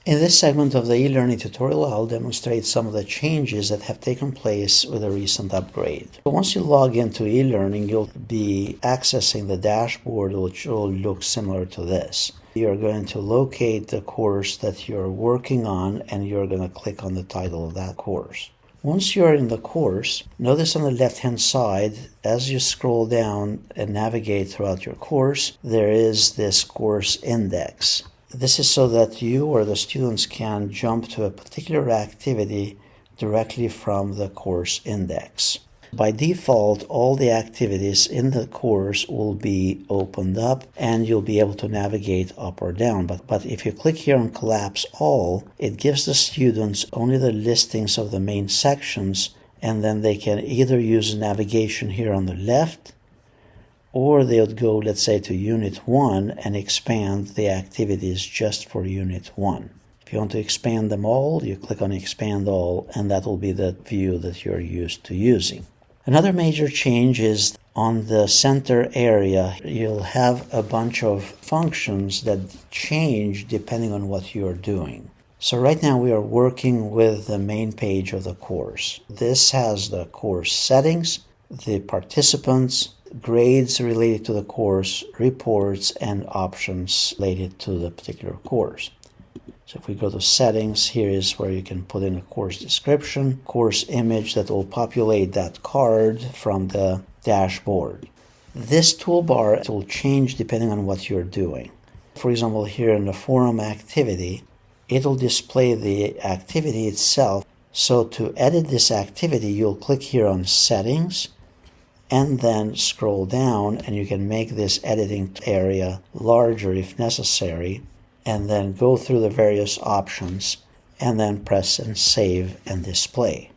In this segment of the e-learning tutorial, I'll demonstrate some of the changes that have taken place with a recent upgrade. So once you log into e-learning, you'll be accessing the dashboard, which will look similar to this. You're going to locate the course that you're working on, and you're going to click on the title of that course. Once you're in the course, notice on the left-hand side, as you scroll down and navigate throughout your course, there is this course index. This is so that you or the students can jump to a particular activity directly from the course index. By default, all the activities in the course will be opened up and you'll be able to navigate up or down. But if you click here on Collapse All, it gives the students only the listings of the main sections, and then they can either use navigation here on the left, or they would go, let's say, to Unit 1 and expand the activities just for Unit 1. If you want to expand them all, you click on Expand All, and that will be the view that you're used to using. Another major change is on the center area, you'll have a bunch of functions that change depending on what you're doing. So right now we are working with the main page of the course. This has the course settings, the participants, grades related to the course, reports, and options related to the particular course. So if we go to settings, here is where you can put in a course description, course image that will populate that card from the dashboard. This toolbar will change depending on what you're doing. For example, here in the forum activity, it'll display the activity itself. So to edit this activity, you'll click here on settings, and then scroll down, and you can make this editing area larger if necessary, and then go through the various options, and then press and save and display.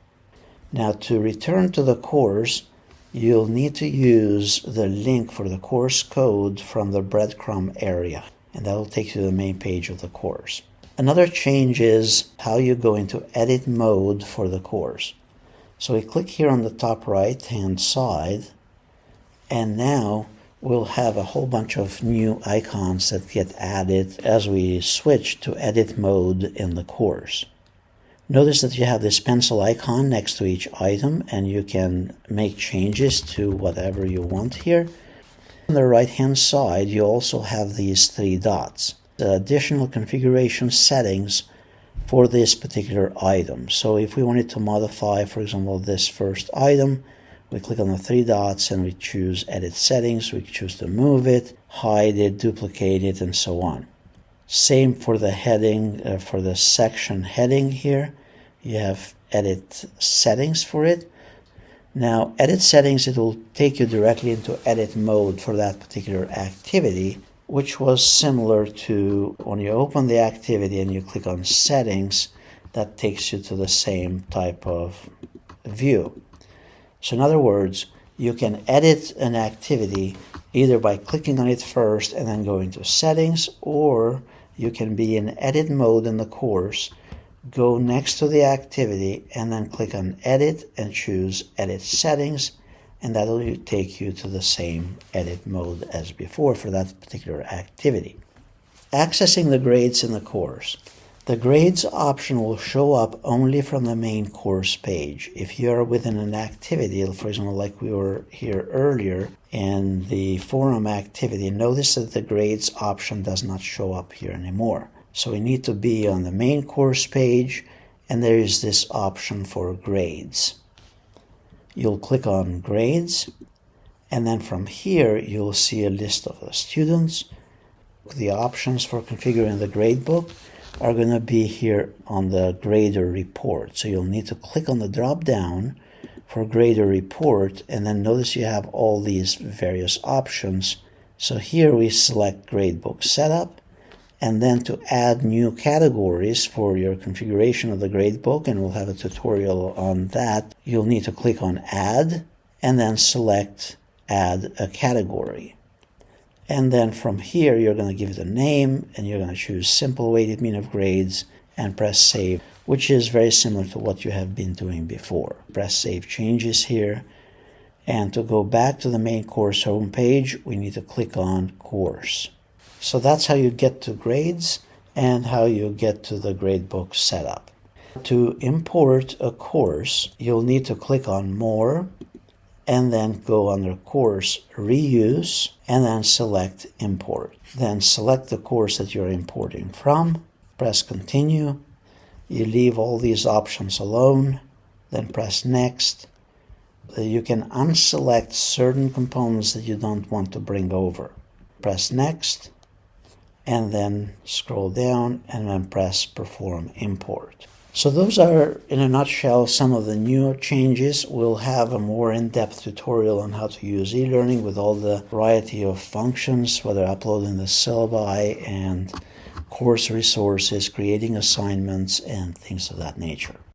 Now to return to the course, you'll need to use the link for the course code from the breadcrumb area, and that will take you to the main page of the course. Another change is how you go into edit mode for the course. So we click here on the top right-hand side, and now we'll have a whole bunch of new icons that get added as we switch to edit mode in the course. Notice that you have this pencil icon next to each item, and you can make changes to whatever you want here. On the right-hand side, you also have these three dots, the additional configuration settings for this particular item. So if we wanted to modify, for example, this first item, we click on the three dots and we choose Edit Settings. We choose to move it, hide it, duplicate it, and so on. Same for the heading, for the section heading here. You have Edit Settings for it. Now, Edit Settings, it will take you directly into edit mode for that particular activity, which was similar to when you open the activity and you click on settings, that takes you to the same type of view. So in other words, you can edit an activity either by clicking on it first and then going to settings, or you can be in edit mode in the course, go next to the activity and then click on edit and choose edit settings, and that will take you to the same edit mode as before for that particular activity. Accessing the grades in the course. The grades option will show up only from the main course page. If you are within an activity, for example, like we were here earlier in the forum activity, notice that the grades option does not show up here anymore. So we need to be on the main course page, and there is this option for grades. You'll click on grades, and then from here you'll see a list of the students. The options for configuring the gradebook are going to be here on the grader report. So you'll need to click on the drop down for grader report, and then notice you have all these various options. So here we select gradebook setup, and then to add new categories for your configuration of the gradebook, and we'll have a tutorial on that, you'll need to click on Add, and then select Add a Category. And then from here, you're going to give it a name, and you're going to choose Simple Weighted Mean of Grades, and press Save, which is very similar to what you have been doing before. Press Save Changes here, and to go back to the main course home page, we need to click on Course. So that's how you get to grades, and how you get to the gradebook setup. To import a course, you'll need to click on More, and then go under Course Reuse, and then select Import. Then select the course that you're importing from, press Continue. You leave all these options alone, then press Next. You can unselect certain components that you don't want to bring over. Press Next, and then scroll down, and then press Perform Import. So those are, in a nutshell, some of the new changes. We'll have a more in-depth tutorial on how to use e-learning with all the variety of functions, whether uploading the syllabi and course resources, creating assignments, and things of that nature.